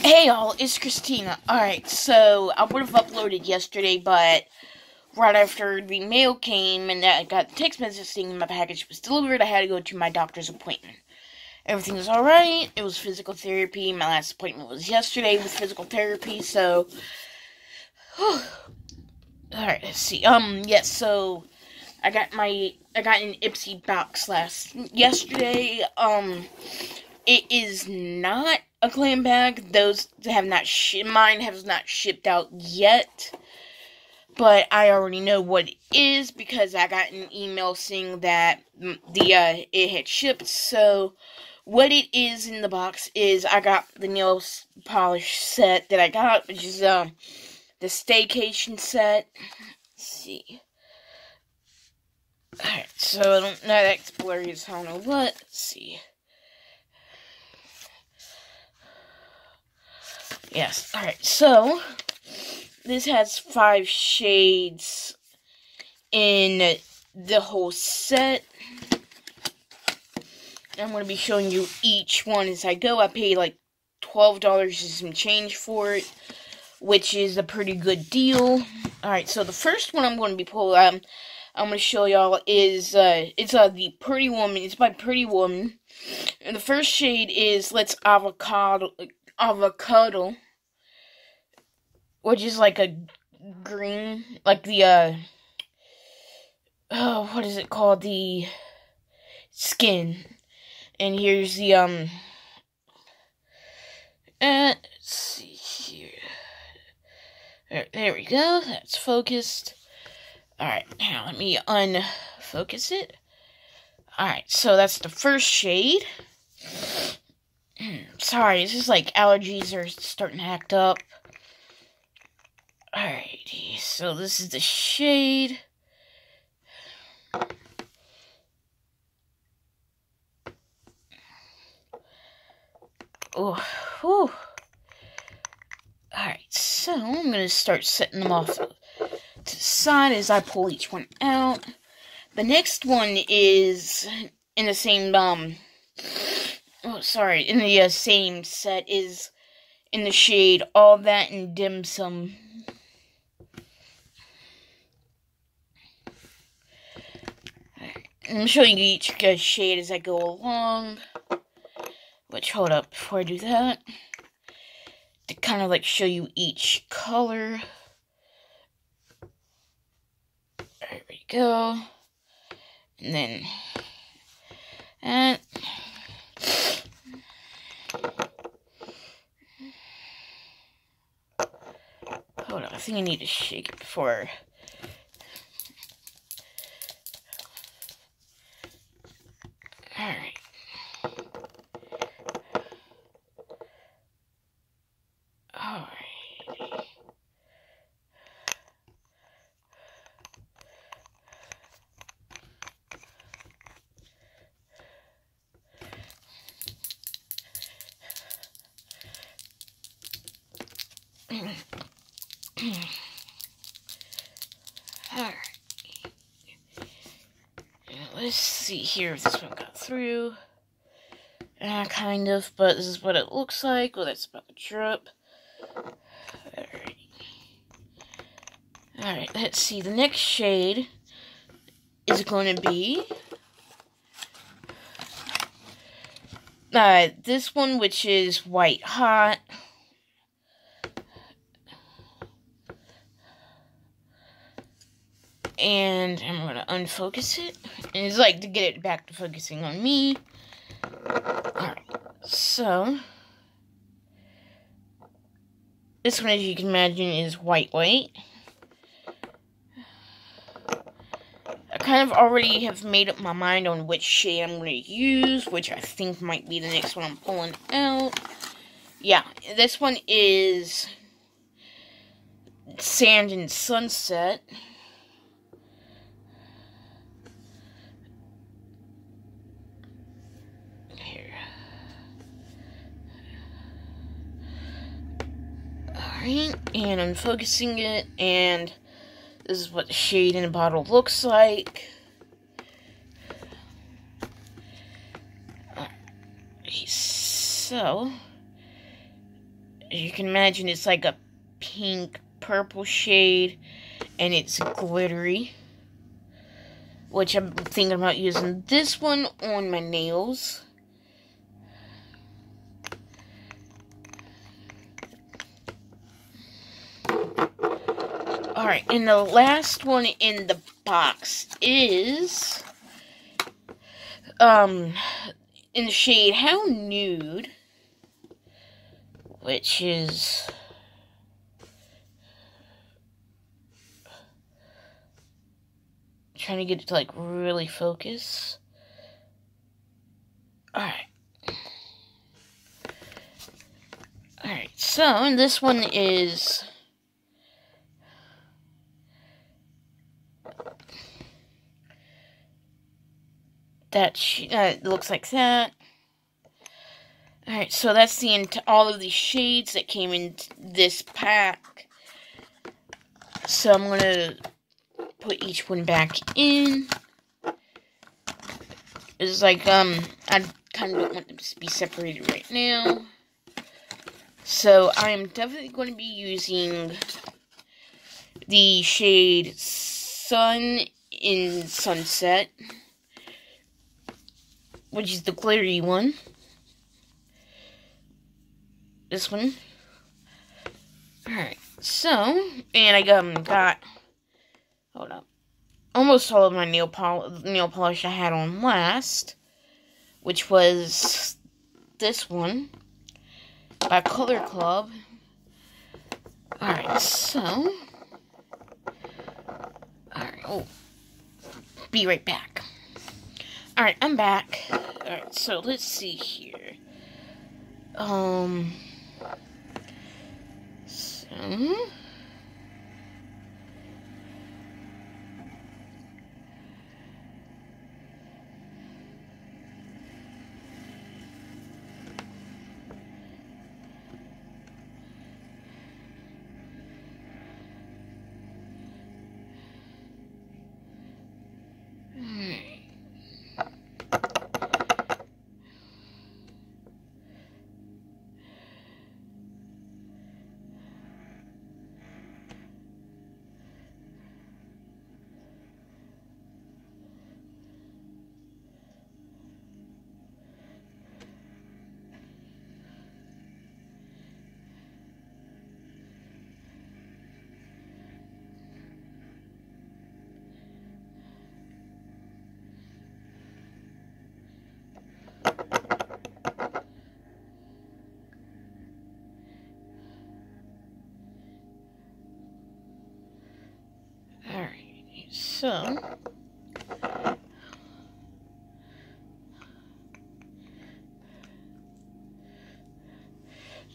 Hey y'all, it's Christina. Alright, so I would have uploaded yesterday, but right after the mail came and I got the text message saying my package was delivered, I had to go to my doctor's appointment. Everything was alright. It was physical therapy. My last appointment was yesterday with physical therapy, so alright, let's see. Yes, so I got an ipsy box yesterday. It is not a clam bag. Those have not mine has not shipped out yet. But I already know what it is because I got an email saying that it had shipped. So what it is in the box is I got the nail polish set that I got, which is the staycation set. Let's see. Alright, so I don't know, that's blurry as I don't know what. Let's see. Yes, alright, so this has 5 shades in the whole set. I'm going to be showing you each one as I go. I paid like $12 and some change for it, which is a pretty good deal. Alright, so the first one I'm going to be I'm going to show y'all is, it's the Pretty Woman. It's by Pretty Woman. And the first shade is Let's Avocado, which is like a green, like the, what is it called? The skin. And here's the, let's see here. There we go. That's focused. Alright, now let me unfocus it. Alright, so that's the first shade. Sorry, it's just like allergies are starting to act up. Alrighty, so this is the shade. Oh, whew. Alright, so I'm going to start setting them off to the side as I pull each one out. The next one is in the same, in the same set is in the shade All That and Dim Sum. I'm showing you each shade as I go along. Which, hold up, before I do that, to kind of like show you each color. There we go. And then, hold on, I think I need to shake it before. Alright. Alright. Let's see here if this one got through. Kind of, but this is what it looks like. Well, that's about to drip. Alright, let's see. The next shade is going to be this one, which is White Hot. And I'm going to unfocus it. And it's like to get it back to focusing on me. Alright, so this one, as you can imagine, is white. I kind of already have made up my mind on which shade I'm going to use, which I think might be the next one I'm pulling out. Yeah, this one is Sand and Sunset. Alright, and I'm focusing it, and this is what the shade in the bottle looks like. So, As you can imagine, it's like a pink purple shade, and it's glittery, which I'm thinking about using this one on my nails. Alright, and the last one in the box is in the shade How Nude, which is trying to get it to like really focus. Alright, so and this one is it looks like that. Alright, so that's all of the shades that came in this pack. So I'm gonna put each one back in. It's like, I kind of don't want them to be separated right now. So I am definitely going to be using the shade Sun in Sunset, which is the glittery one. This one. Alright, so, and I got, hold up, almost all of my nail polish I had on last, which was this one by Color Club. Alright, so, alright, be right back. Alright, I'm back. Alright, so let's see here. So,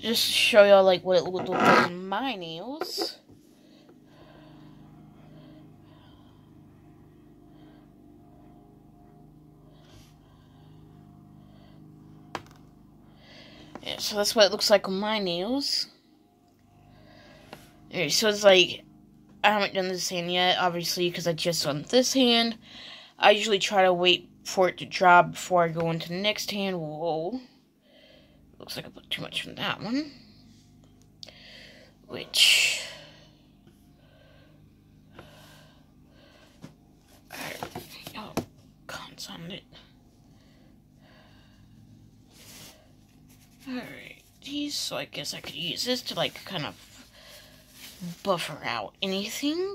just to show y'all like what it would look like on my nails. Yeah, so that's what it looks like on my nails. Alright, so it's like, I haven't done this hand yet, obviously, because I just done this hand. I usually try to wait for it to dry before I go into the next hand. Whoa. Looks like I put too much from that one. Which... oh, cons on it. Alright, so I guess I could use this to, like, kind of buffer out anything.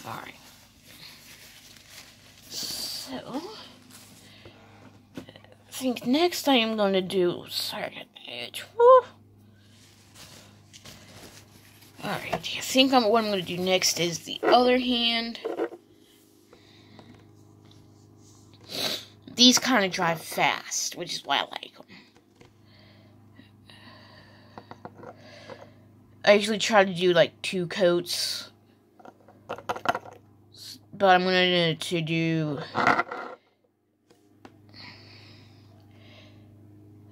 Alright. So, I think next I am going to do, sorry, I got the edge. Woo. Alright, I think what I'm going to do next is the other hand. These kind of dry fast, which is why I like them. I usually try to do like 2 coats, but I'm going to do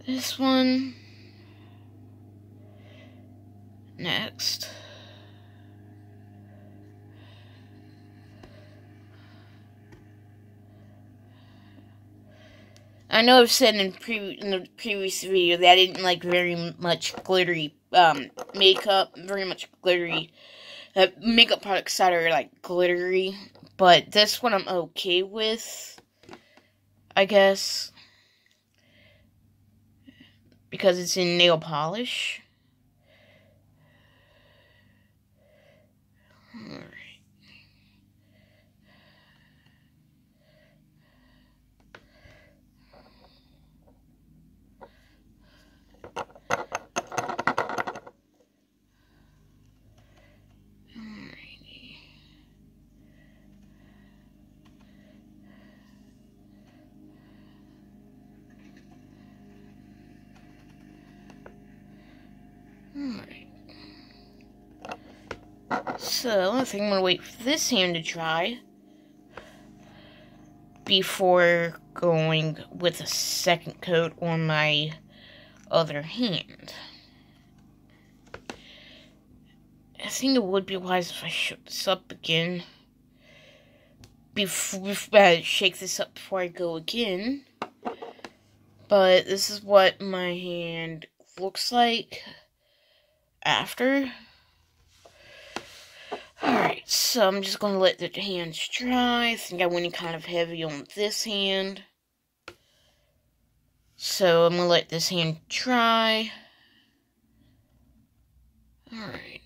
this one next. I know I've said in the previous video that I didn't like very much glittery makeup, very much glittery makeup products that are like glittery, but this one I'm okay with, I guess, because it's in nail polish. Alright. Alright. So, I think I'm gonna wait for this hand to dry before going with a second coat on my other hand. I think it would be wise if I shook this up again. Shake this up before I go again. But this is what my hand looks like after. Alright, so I'm just going to let the hands dry. I think I went kind of heavy on this hand. So I'm going to let this hand dry. Alright.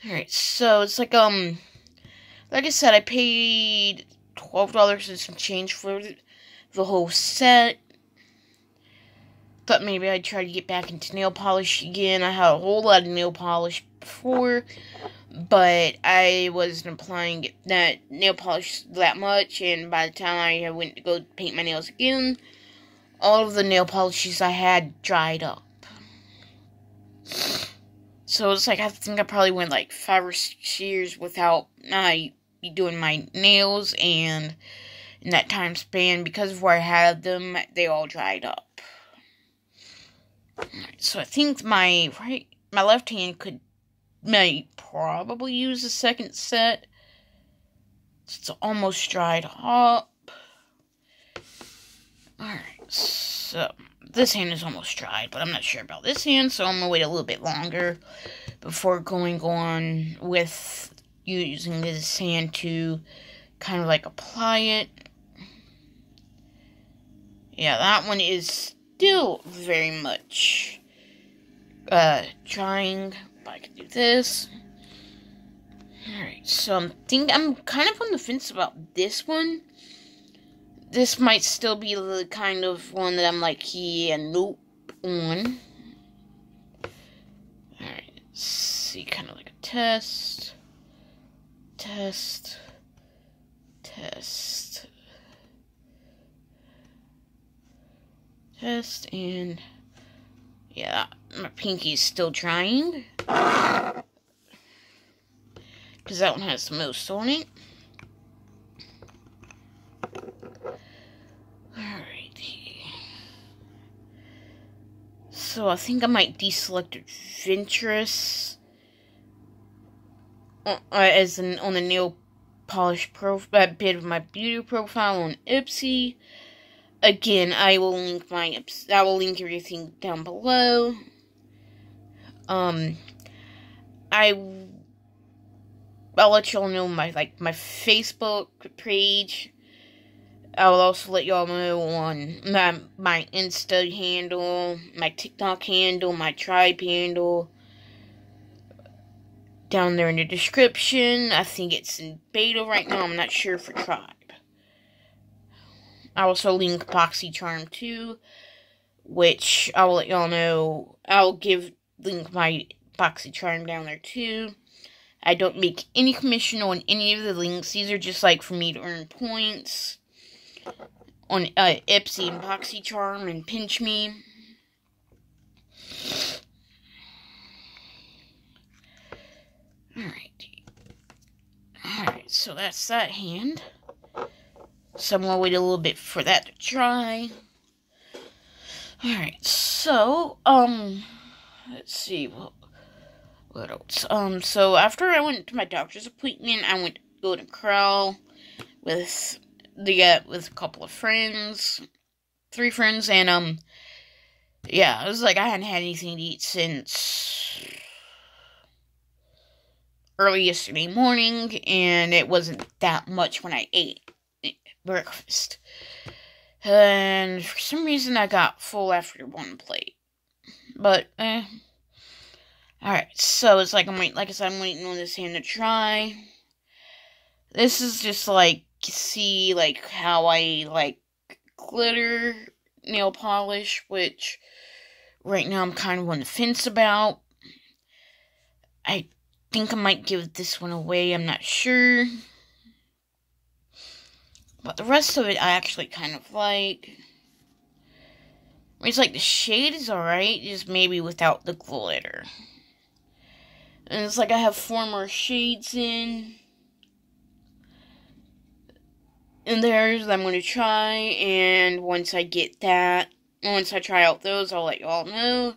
Alright, so it's like I said, I paid $12 and some change for the whole set. Thought maybe I'd try to get back into nail polish again. I had a whole lot of nail polish before, but I wasn't applying that nail polish that much, and by the time I went to go paint my nails again, all of the nail polishes I had dried up. So it's like, I think I probably went like 5 or 6 years without doing my nails, and in that time span, because of where I had them, they all dried up. So I think my left hand may probably use a second set. It's almost dried up. Alright, so this hand is almost dried, but I'm not sure about this hand, so I'm going to wait a little bit longer before going on with using this hand to kind of like apply it. Yeah, that one is still very much drying, but I can do this. Alright, so I'm kind of on the fence about this one. This might still be the kind of one that I'm like, yeah, nope, on. Alright, let's see, kind of like a test, and yeah, my pinky is still drying, because that one has the most on it. Alrighty. So I think I might deselect Adventurous as on the nail polish bit of my beauty profile on Ipsy. Again, I will link everything down below. I'll let y'all know my Facebook page. I will also let y'all know on my Insta handle, my TikTok handle, my Tribe handle. Down there in the description. I think it's in beta right now. I'm not sure for Tribe. I also link BoxyCharm too, which I will let y'all know. I'll link my BoxyCharm down there too. I don't make any commission on any of the links. These are just like for me to earn points on Ipsy and BoxyCharm and Pinch Me. Alright, so that's that hand. So I'm going to wait a little bit for that to dry. Alright, so, let's see, what else? So after I went to my doctor's appointment, I went to go to Corral with to get with a couple of friends, 3 friends, and yeah, it was like I hadn't had anything to eat since early yesterday morning, and it wasn't that much when I ate breakfast. And for some reason, I got full after 1 plate. But, alright, so it's like like I said, I'm waiting on this hand to dry. This is just like, see, like, how I, like, glitter nail polish, which right now I'm kind of on the fence about. I think I might give this one away, I'm not sure. But the rest of it I actually kind of like. I mean, it's like the shade is alright, just maybe without the glitter. And it's like I have 4 more shades in there that I'm going to try. And once I try out those, I'll let y'all know.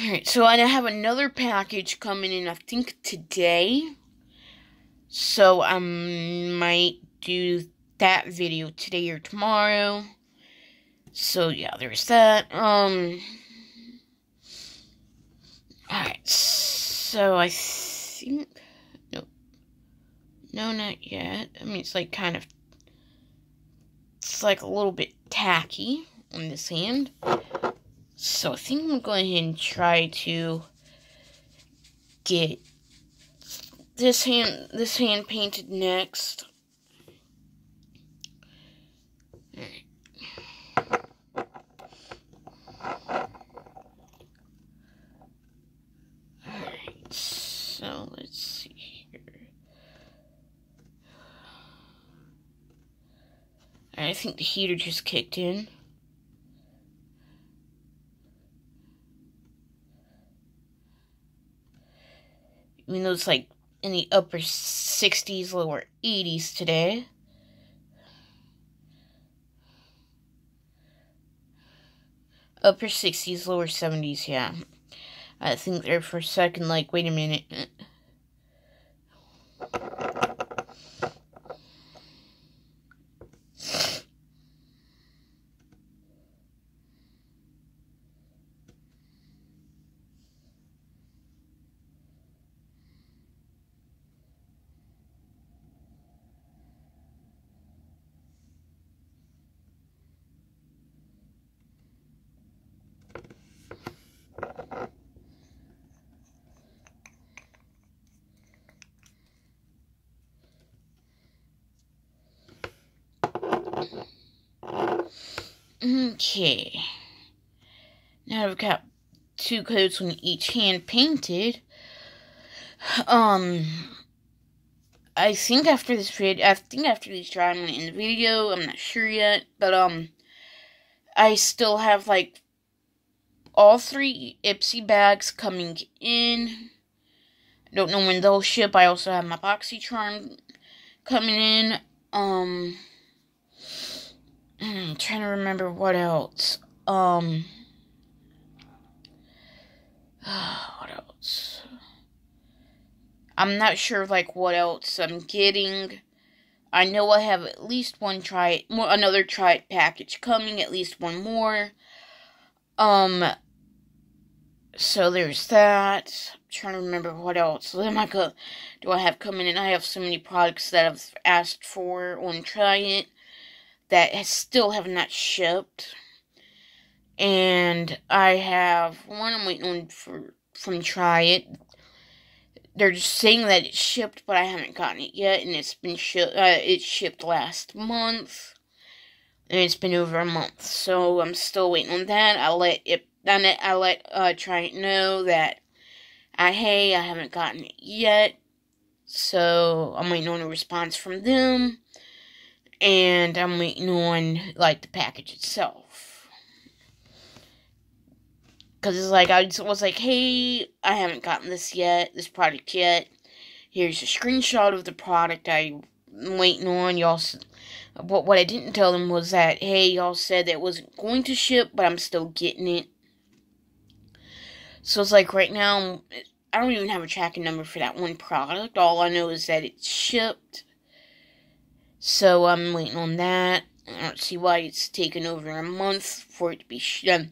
Alright, so I have another package coming in, I think, today. So I might do that video today or tomorrow. So yeah, there's that. Alright, so I think, no, not yet. I mean, it's like it's like a little bit tacky on this hand. So I think I'm going to go ahead and try to get this hand painted next. Alright, so let's see here. I think the heater just kicked in. Even though it's like in the upper 60s, lower 80s today. Upper 60s, lower 70s, yeah. I think there for a second, like, wait a minute. Okay. Now I've got 2 coats on each hand painted. I think after this dry, I'm gonna end the video. I'm not sure yet, but I still have like all 3 ipsy bags coming in. I don't know when they'll ship. I also have my BoxyCharm coming in. I'm trying to remember what else. What else? I'm not sure, like, what else I'm getting. I know I have at least another Try It package coming, at least 1 more. So there's that. I'm trying to remember what else. Do I have coming in? I have so many products that I've asked for on Try It that still have not shipped. And I have one I'm waiting on from Try It. They're just saying that it's shipped, but I haven't gotten it yet, and it's been it shipped last month, and it's been over a month, so I'm still waiting on that. I let Try It know that hey, I haven't gotten it yet, so I'm waiting on a response from them, and I'm waiting on, like, the package itself. Because it's like, I was like, hey, I haven't gotten this product yet. Here's a screenshot of the product I'm waiting on. Y'all, what I didn't tell them was that, hey, y'all said that it wasn't going to ship, but I'm still getting it. So it's like, right now, I don't even have a tracking number for that one product. All I know is that it's shipped. So I'm waiting on that. I don't see why it's taken over a month for it to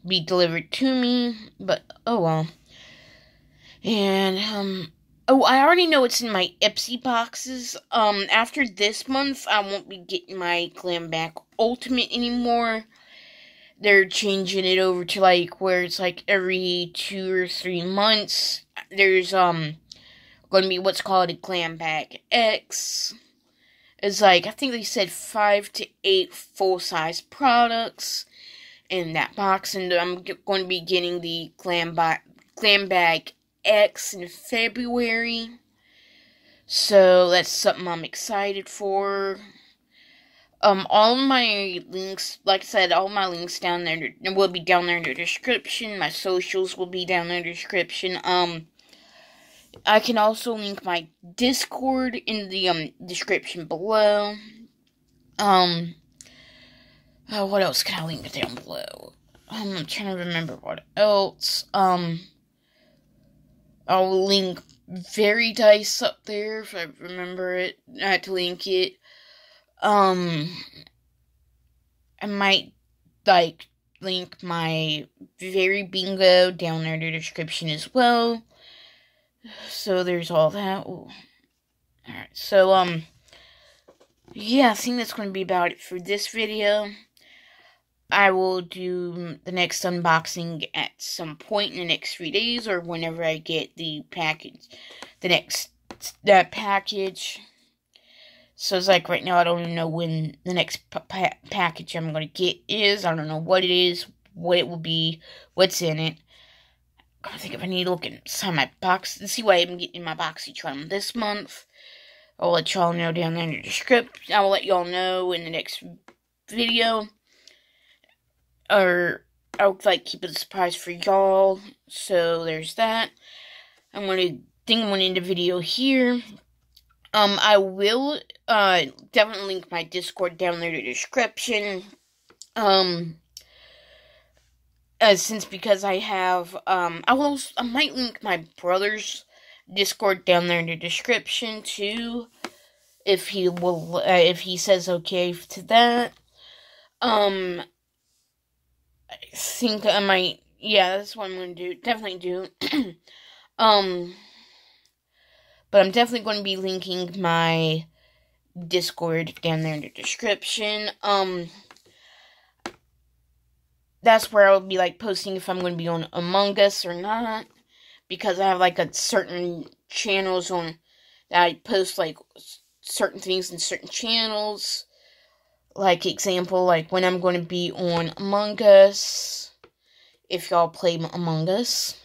be delivered to me, but oh well. And oh, I already know it's in my ipsy boxes. After this month, I won't be getting my Glambag Ultimate anymore. They're changing it over to like where it's like every 2 or 3 months. There's going to be what's called a Glambag X. It's like, I think they said 5 to 8 full-size products in that box, and I'm going to be getting the Glambag X in February. So that's something I'm excited for. All my links, like I said, all my links down there will be down there in the description. My socials will be down there in the description. I can also link my Discord in the description below. What else can I link down below? I'm trying to remember what else. I'll link Very Dice up there if I remember it. I had to link it. I might like link my Very Bingo down there in the description as well. So there's all that. Ooh. Alright, so yeah, I think that's going to be about it for this video. I will do the next unboxing at some point in the next 3 days, or whenever I get the package, that package. So it's like right now I don't even know when the next package I'm going to get is. I don't know what it is, what it will be, what's in it. I think if I need to look inside my box and see what I'm getting in my BoxyCharm this month. I'll let y'all know down there in the description. I will let y'all know in the next video. Or I'll like keep it a surprise for y'all. So there's that. I'm gonna end the video here. I will definitely link my Discord down there in the description. Because I have I might link my brother's Discord down there in the description too, if he says okay to that. I think I might, yeah, that's what I'm gonna do. Definitely do. But I'm definitely going to be linking my Discord down there in the description. That's where I'll be like posting if I'm going to be on Among Us or not, because I have like a certain channels on that I post like certain things in certain channels. Like example, like when I'm going to be on Among Us, if y'all play Among Us.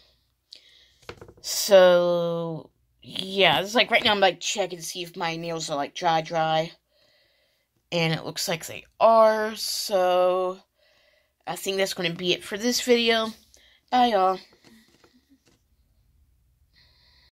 So yeah, it's like right now I'm like checking to see if my nails are like dry. And it looks like they are, so I think that's going to be it for this video. Bye, y'all.